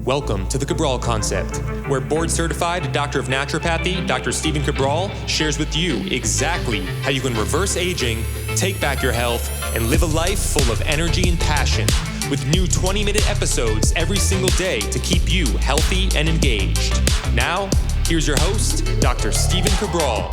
Welcome to the Cabral Concept, where board-certified Doctor of Naturopathy, Dr. Stephen Cabral, shares with you exactly how you can reverse aging, take back your health, and live a life full of energy and passion, with new 20-minute episodes every single day to keep you healthy and engaged. Now, here's your host, Dr. Stephen Cabral.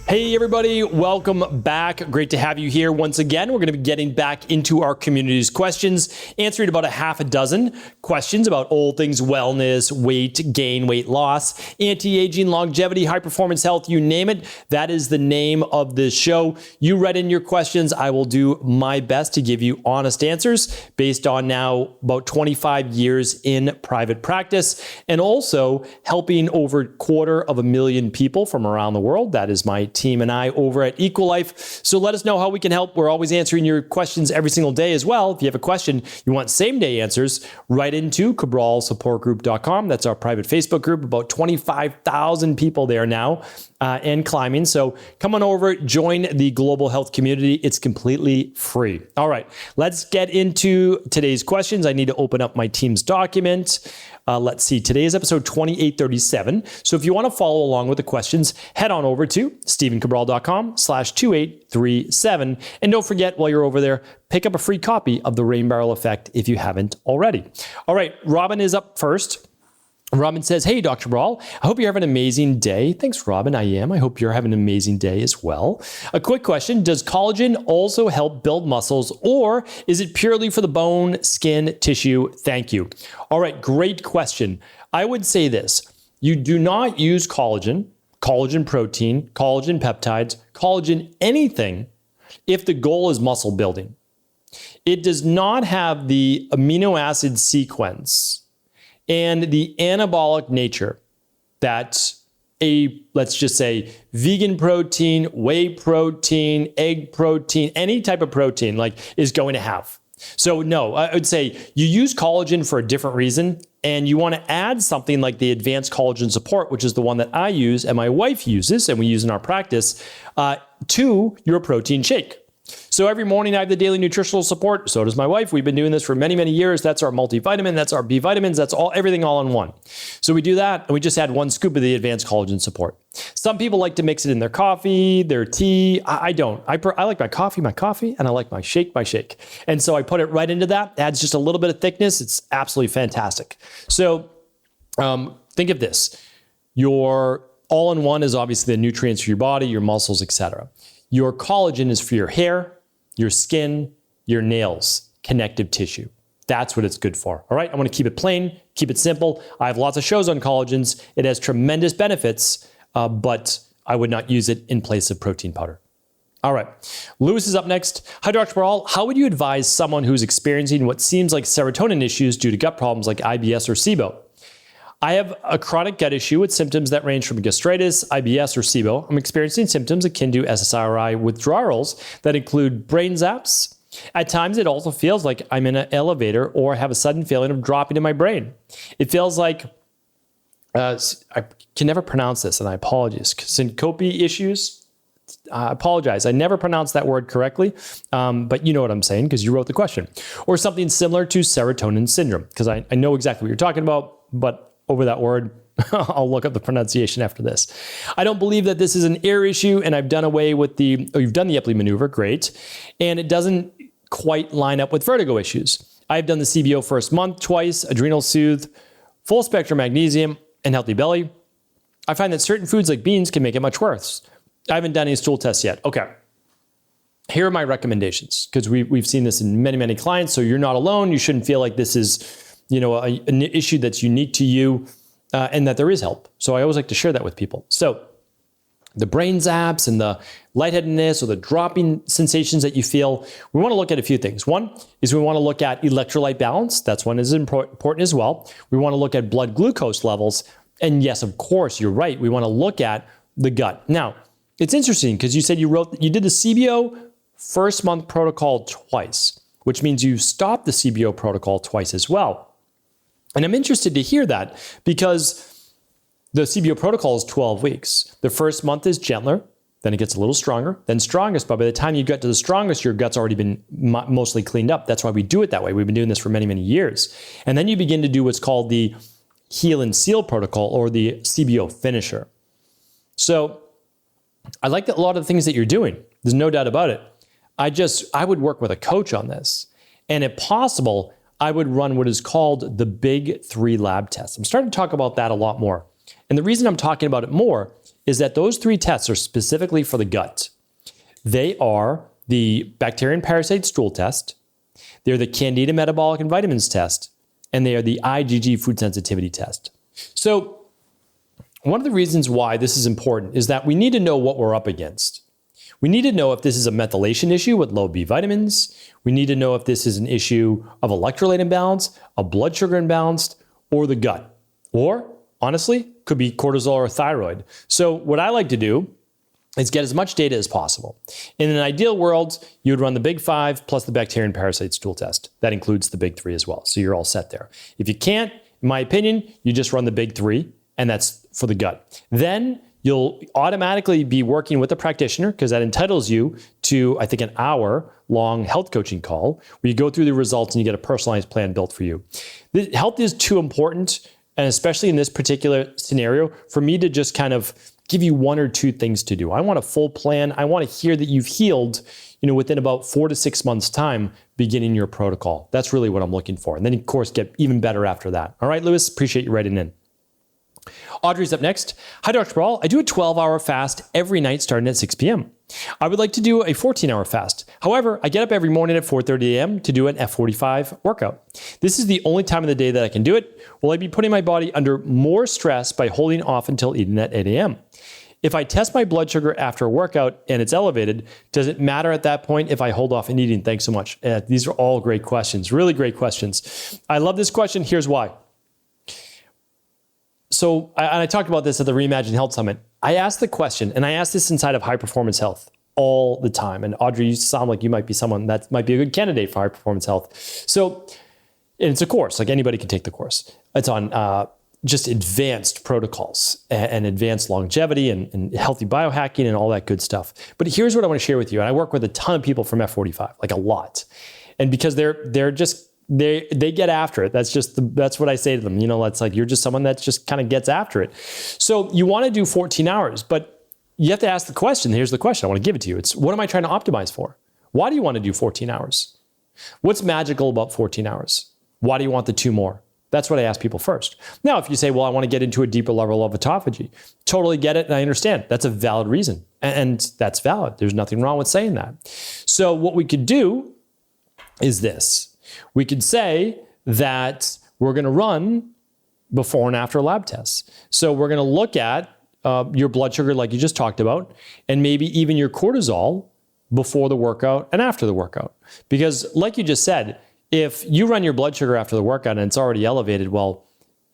Hey everybody, welcome back. Great to have you here once again. We're going to be getting back into our community's questions, answering about a half a dozen questions about all things wellness, weight gain, weight loss, anti-aging, longevity, high performance health, you name it. That is the name of this show. You write in your questions. I will do my best to give you honest answers based on now about 25 years in private practice and also helping over 250,000 people from around the world. That is my team and I over at Equilife. So let us know how we can help. We're always answering your questions every single day as well. If you have a question, you want same day answers, write into cabralsupportgroup.com. That's our private Facebook group, about 25,000 people there now and climbing. So come on over, join the global health community. It's completely free. All right, let's get into today's questions. I need to open up my team's document. Let's see, today is episode 2837. So if you want to follow along with the questions, head on over to stephencabral.com/2837. And don't forget, while you're over there, pick up a free copy of The Rain Barrel Effect if you haven't already. All right, Robin is up first. Robin says, hey, Dr. Cabral, I hope you're having an amazing day. Thanks, Robin. I am. I hope you're having an amazing day as well. A quick question. Does collagen also help build muscles, or is it purely for the bone, skin, tissue? Thank you. All right, great question. I would say this. You do not use collagen, collagen protein, collagen peptides, collagen anything if the goal is muscle building. It does not have the amino acid sequence and the anabolic nature that let's just say, vegan protein, whey protein, egg protein, any type of protein is going to have. So no, I would say you use collagen for a different reason, and you want to add something like the advanced collagen support, which is the one that I use and my wife uses and we use in our practice, to your protein shake. So every morning I have the daily nutritional support. So does my wife. We've been doing this for many, many years. That's our multivitamin. That's our B vitamins. That's everything all in one. So we do that, and we just add one scoop of the advanced collagen support. Some people like to mix it in their coffee, their tea. I don't. I like my coffee, and I like my shake. And so I put it right into that. Adds just a little bit of thickness. It's absolutely fantastic. So think of this. Your all-in-one is obviously the nutrients for your body, your muscles, etc. Your collagen is for your hair, your skin, your nails, connective tissue. That's what it's good for. All right, I want to keep it plain, keep it simple. I have lots of shows on collagens. It has tremendous benefits, but I would not use it in place of protein powder. All right, Lewis is up next. Hi, Dr. Cabral. How would you advise someone who's experiencing what seems like serotonin issues due to gut problems like IBS or SIBO? I have a chronic gut issue with symptoms that range from gastritis, IBS, or SIBO. I'm experiencing symptoms akin to SSRI withdrawals that include brain zaps. At times, it also feels like I'm in an elevator or have a sudden feeling of dropping in my brain. It feels like, I can never pronounce this, and I apologize. Syncope issues. I apologize. I never pronounced that word correctly, but you know what I'm saying because you wrote the question. Or something similar to serotonin syndrome, because I know exactly what you're talking about, but over that word, I'll look up the pronunciation after this. I don't believe that this is an air issue, and I've done away with you've done the epley maneuver, great, and it doesn't quite line up with vertigo issues. I've done the SIBO first month twice, Adrenal Sooth, full spectrum magnesium, and healthy belly. I find that certain foods like beans can make it much worse. I haven't done any stool tests yet. Okay. Here are my recommendations, because we've seen this in many, many clients, so you're not alone. You shouldn't feel like this is an issue that's unique to you and that there is help. So I always like to share that with people. So the brain zaps and the lightheadedness or the dropping sensations that you feel, we want to look at a few things. One is we want to look at electrolyte balance. That's one is important as well. We want to look at blood glucose levels. And yes, of course, you're right. We want to look at the gut. Now, it's interesting because you said you did the SIBO first month protocol twice, which means you stopped the SIBO protocol twice as well. And I'm interested to hear that because the SIBO protocol is 12 weeks. The first month is gentler. then it gets a little stronger, then strongest, but by the time you get to the strongest, your gut's already been mostly cleaned up. That's why we do it that way. We've been doing this for many, many years. And then you begin to do what's called the heal and seal protocol, or the SIBO finisher. So I like a lot of the things that you're doing. There's no doubt about it. I would work with a coach on this. And if possible, I would run what is called the Big 3 lab test. I'm starting to talk about that a lot more. And the reason I'm talking about it more is that those 3 tests are specifically for the gut. They are the bacteria and parasite stool test, they're the Candida metabolic and vitamins test, and they are the IgG food sensitivity test. So one of the reasons why this is important is that we need to know what we're up against. We need to know if this is a methylation issue with low B vitamins. We need to know if this is an issue of electrolyte imbalance, a blood sugar imbalance, or the gut. Or, honestly, could be cortisol or thyroid. So what I like to do is get as much data as possible. In an ideal world, you would run the Big 5 plus the bacteria and parasite stool test. That includes the Big 3 as well. So you're all set there. If you can't, in my opinion, you just run the Big 3, and that's for the gut. Then you'll automatically be working with a practitioner, because that entitles you to, I think, an hour-long health coaching call where you go through the results and you get a personalized plan built for you. Health is too important, and especially in this particular scenario, for me to just kind of give you 1 or 2 things to do. I want a full plan. I want to hear that you've healed, within about 4 to 6 months' time, beginning your protocol. That's really what I'm looking for. And then, of course, get even better after that. All right, Lewis, appreciate you writing in. Audrey's up next. Hi, Dr. Cabral. I do a 12-hour fast every night starting at 6 p.m. I would like to do a 14-hour fast. However, I get up every morning at 4:30 a.m. to do an F45 workout. This is the only time of the day that I can do it. Will I be putting my body under more stress by holding off until eating at 8 a.m.? If I test my blood sugar after a workout and it's elevated, does it matter at that point if I hold off in eating? Thanks so much. These are all great questions, really great questions. I love this question. Here's why. So I talked about this at the Reimagine Health Summit. I asked the question, and I asked this inside of High Performance Health all the time. And Audrey, you sound like you might be someone that might be a good candidate for High Performance Health. So, and it's a course, like anybody can take the course. It's on just advanced protocols and advanced longevity and healthy biohacking and all that good stuff. But here's what I want to share with you. And I work with a ton of people from F45, like a lot. And because they're just, they get after it. That's what I say to them. It's like, you're just someone that just kind of gets after it. So you want to do 14 hours, but you have to ask the question. Here's the question. I want to give it to you. It's, what am I trying to optimize for? Why do you want to do 14 hours? What's magical about 14 hours? Why do you want the 2 more? That's what I ask people first. Now, if you say, well, I want to get into a deeper level of autophagy, totally get it. And I understand that's a valid reason. And that's valid. There's nothing wrong with saying that. So what we could do is this. We could say that we're going to run before and after lab tests. So we're going to look at your blood sugar, like you just talked about, and maybe even your cortisol before the workout and after the workout. Because like you just said, if you run your blood sugar after the workout and it's already elevated, well,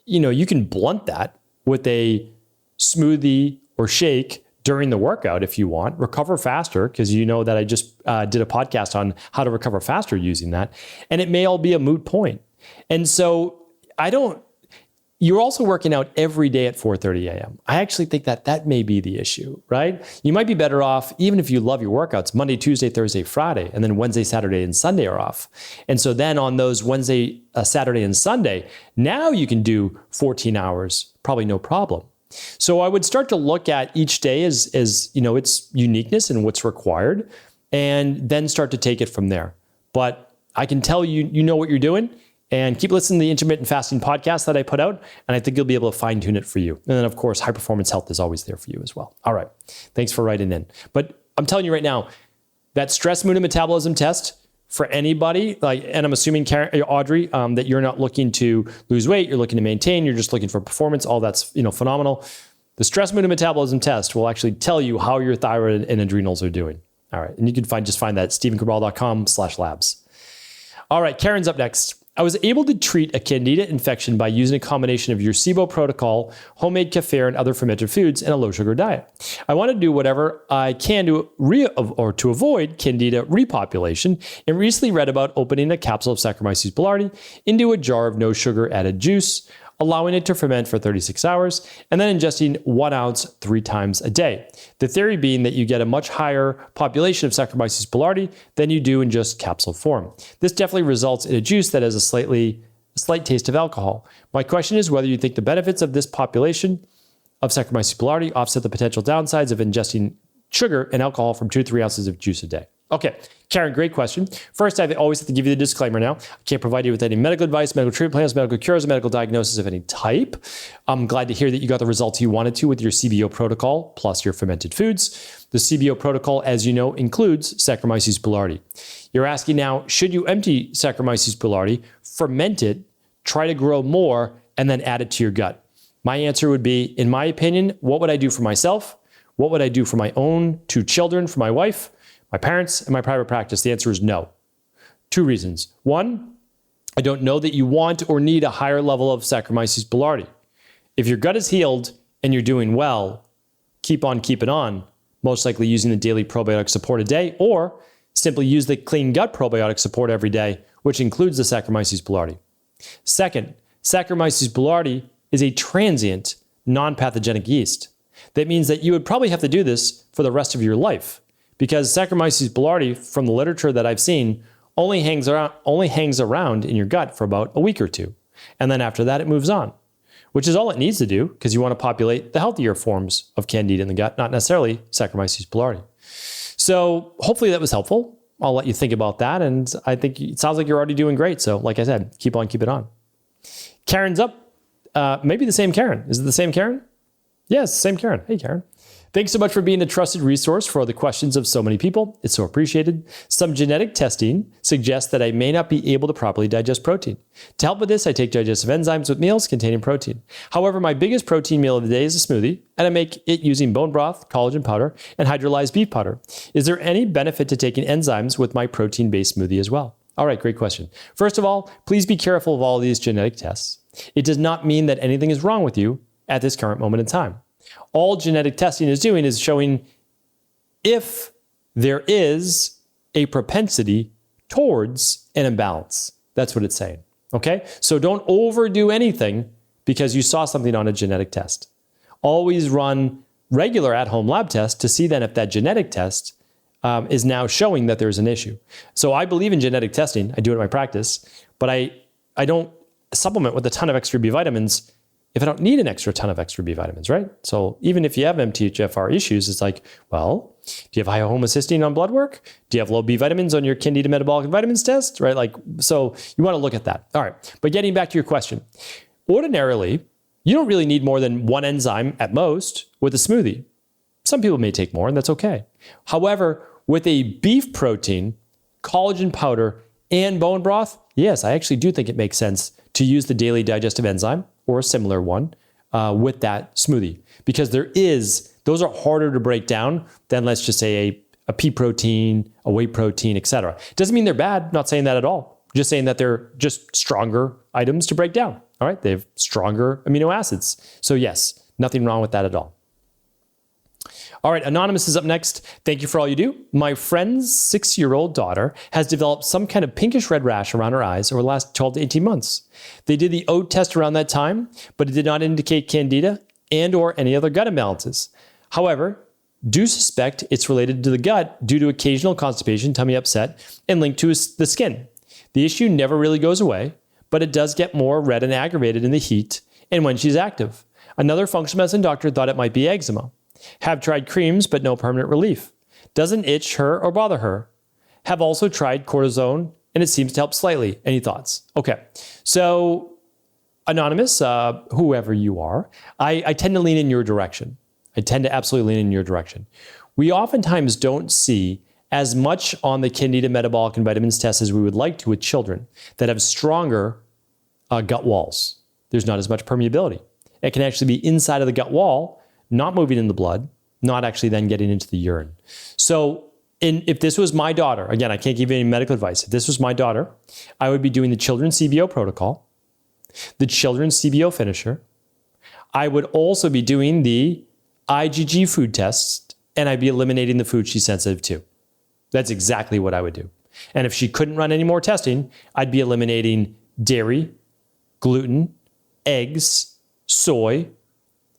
you can blunt that with a smoothie or shake during the workout if you want. Recover faster, because that I just did a podcast on how to recover faster using that. And it may all be a moot point. And so you're also working out every day at 4:30 a.m. I actually think that may be the issue, right? You might be better off, even if you love your workouts, Monday, Tuesday, Thursday, Friday, and then Wednesday, Saturday, and Sunday are off. And so then on those Wednesday, Saturday, and Sunday, now you can do 14 hours, probably no problem. So I would start to look at each day as its uniqueness and what's required, and then start to take it from there. But I can tell you know what you're doing, and keep listening to the intermittent fasting podcast that I put out, and I think you'll be able to fine tune it for you. And then of course, High Performance Health is always there for you as well. All right, thanks for writing in. But I'm telling you right now, that stress, mood, and metabolism test for anybody, and I'm assuming, Audrey, that you're not looking to lose weight, you're looking to maintain, you're just looking for performance, all that's phenomenal. The stress, mood, and metabolism test will actually tell you how your thyroid and adrenals are doing. All right, and you can find that at stevencabral.com/labs. All right, Karen's up next. I was able to treat a candida infection by using a combination of your SIBO protocol, homemade kefir, and other fermented foods, and a low-sugar diet. I want to do whatever I can to avoid candida repopulation, and recently read about opening a capsule of Saccharomyces boulardii into a jar of no-sugar added juice. allowing it to ferment for 36 hours, and then ingesting 1 ounce 3 times a day. The theory being that you get a much higher population of Saccharomyces boulardii than you do in just capsule form. This definitely results in a juice that has a slight taste of alcohol. My question is whether you think the benefits of this population of Saccharomyces boulardii offset the potential downsides of ingesting sugar and alcohol from 2 to 3 ounces of juice a day. Okay, Karen, great question. First, I always have to give you the disclaimer now. I can't provide you with any medical advice, medical treatment plans, medical cures, or medical diagnosis of any type. I'm glad to hear that you got the results you wanted to with your SIBO protocol, plus your fermented foods. The SIBO protocol, as you know, includes Saccharomyces boulardii. You're asking now, should you empty Saccharomyces boulardii, ferment it, try to grow more, and then add it to your gut? My answer would be, in my opinion, what would I do for myself? What would I do for my own 2 children, for my wife, my parents, and my private practice? The answer is no. 2 reasons. 1, I don't know that you want or need a higher level of Saccharomyces boulardii. If your gut is healed and you're doing well, keep on keeping on, most likely using the daily probiotic support a day, or simply use the clean gut probiotic support every day, which includes the Saccharomyces boulardii. Second, Saccharomyces boulardii is a transient, non-pathogenic yeast. That means that you would probably have to do this for the rest of your life, because Saccharomyces boulardii, from the literature that I've seen, only hangs around in your gut for about a week or 2. And then after that, it moves on, which is all it needs to do, because you want to populate the healthier forms of Candida in the gut, not necessarily Saccharomyces boulardii. So hopefully that was helpful. I'll let you think about that. And I think it sounds like you're already doing great. So like I said, keep on keeping on. Karen's up. Maybe the same Karen. Is it the same Karen? Yes, same Karen. Hey, Karen. Thanks so much for being a trusted resource for the questions of so many people. It's so appreciated. Some genetic testing suggests that I may not be able to properly digest protein. To help with this, I take digestive enzymes with meals containing protein. However, my biggest protein meal of the day is a smoothie, and I make it using bone broth, collagen powder, and hydrolyzed beef powder. Is there any benefit to taking enzymes with my protein-based smoothie as well? All right, great question. First of all, please be careful of all of these genetic tests. It does not mean that anything is wrong with you at this current moment in time. All genetic testing is doing is showing if there is a propensity towards an imbalance. That's what it's saying. Okay? So don't overdo anything because you saw something on a genetic test. Always run regular at-home lab tests to see then if that genetic test is now showing that there's an issue. So I believe in genetic testing. I do it in my practice, but I don't supplement with a ton of extra B vitamins if I don't need an extra ton of extra B vitamins, right? So even if you have MTHFR issues, it's like, well, do you have high homocysteine on blood work? Do you have low B vitamins on your Candida metabolic vitamins test, right? Like, so you want to look at that. All right, but getting back to your question, ordinarily, you don't really need more than 1 enzyme at most with a smoothie. Some people may take more, and that's okay. However, with a beef protein, collagen powder, and bone broth, yes, I actually do think it makes sense to use the daily digestive enzyme or a similar one with that smoothie, because those are harder to break down than, let's just say, a pea protein, a whey protein, etc. Doesn't mean they're bad, not saying that at all. Just saying that they're just stronger items to break down. All right, they have stronger amino acids. So yes, nothing wrong with that at all. All right, Anonymous is up next. Thank you for all you do. My friend's 6-year-old daughter has developed some kind of pinkish red rash around her eyes over the last 12 to 18 months. They did the OAT test around that time, but it did not indicate Candida and or any other gut imbalances. However, do suspect it's related to the gut due to occasional constipation, tummy upset, and linked to the skin. The issue never really goes away, but it does get more red and aggravated in the heat and when she's active. Another functional medicine doctor thought it might be eczema. Have tried creams, but no permanent relief. Doesn't itch her or bother her. Have also tried cortisone, and it seems to help slightly. Any thoughts? Okay, so Anonymous, whoever you are, I tend to lean in your direction. I tend to absolutely lean in your direction. We oftentimes don't see as much on the Candida metabolic and vitamins test as we would like to with children that have stronger gut walls. There's not as much permeability. It can actually be inside of the gut wall, not moving in the blood, not actually then getting into the urine. So if this was my daughter, again, I can't give you any medical advice. If this was my daughter, I would be doing the children's SIBO protocol, the children's SIBO finisher. I would also be doing the IgG food test, and I'd be eliminating the food she's sensitive to. That's exactly what I would do. And if she couldn't run any more testing, I'd be eliminating dairy, gluten, eggs, soy,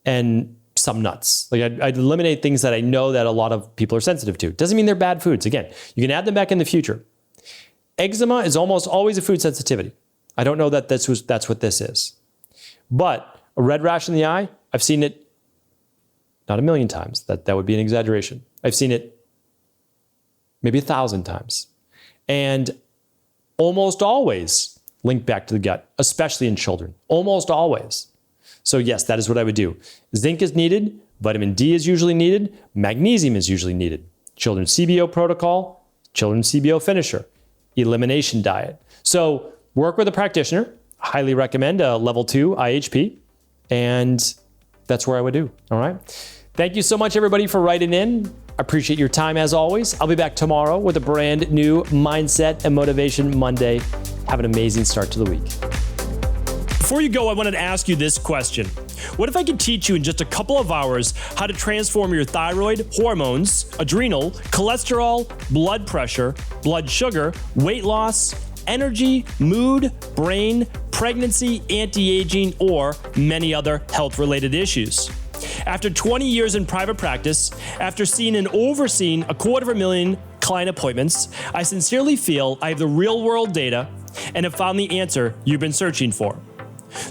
and some nuts. Like I'd eliminate things that I know that a lot of people are sensitive to. Doesn't mean they're bad foods. Again, you can add them back in the future. Eczema is almost always a food sensitivity. I don't know that that's what this is. But a red rash in the eye, I've seen it not 1,000,000 times. That would be an exaggeration. I've seen it maybe 1,000 times. And almost always linked back to the gut, especially in children. Almost always. So yes, that is what I would do. Zinc is needed. Vitamin D is usually needed. Magnesium is usually needed. Children's SIBO protocol, children's SIBO finisher, elimination diet. So work with a practitioner. Highly recommend a level 2 IHP. And that's where I would do. All right. Thank you so much, everybody, for writing in. I appreciate your time as always. I'll be back tomorrow with a brand new Mindset and Motivation Monday. Have an amazing start to the week. Before you go, I wanted to ask you this question. What if I could teach you in just a couple of hours how to transform your thyroid, hormones, adrenal, cholesterol, blood pressure, blood sugar, weight loss, energy, mood, brain, pregnancy, anti-aging, or many other health-related issues? After 20 years in private practice, after seeing and overseeing 250,000 client appointments, I sincerely feel I have the real-world data and have found the answer you've been searching for.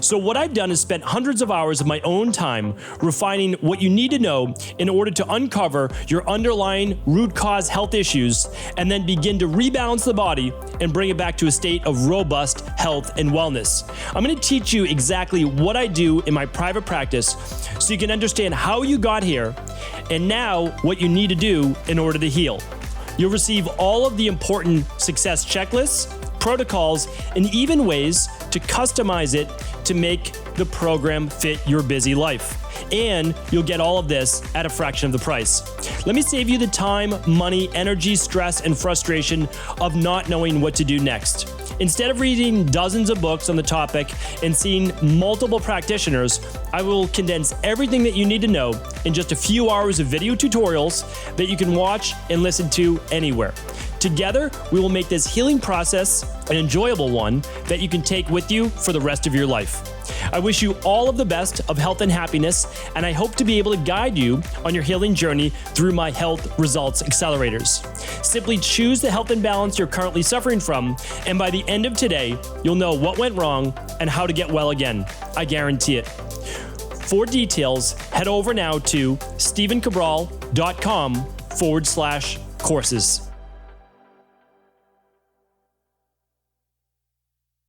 So what I've done is spent hundreds of hours of my own time refining what you need to know in order to uncover your underlying root cause health issues and then begin to rebalance the body and bring it back to a state of robust health and wellness. I'm going to teach you exactly what I do in my private practice so you can understand how you got here and now what you need to do in order to heal. You'll receive all of the important success checklists, protocols, and even ways to customize it to make the program fit your busy life. And you'll get all of this at a fraction of the price. Let me save you the time, money, energy, stress, and frustration of not knowing what to do next. Instead of reading dozens of books on the topic and seeing multiple practitioners, I will condense everything that you need to know in just a few hours of video tutorials that you can watch and listen to anywhere. Together, we will make this healing process an enjoyable one that you can take with you for the rest of your life. I wish you all of the best of health and happiness, and I hope to be able to guide you on your healing journey through my health results accelerators. Simply choose the health imbalance you're currently suffering from, and by the end of today, you'll know what went wrong and how to get well again. I guarantee it. For details, head over now to stevencabral.com/courses.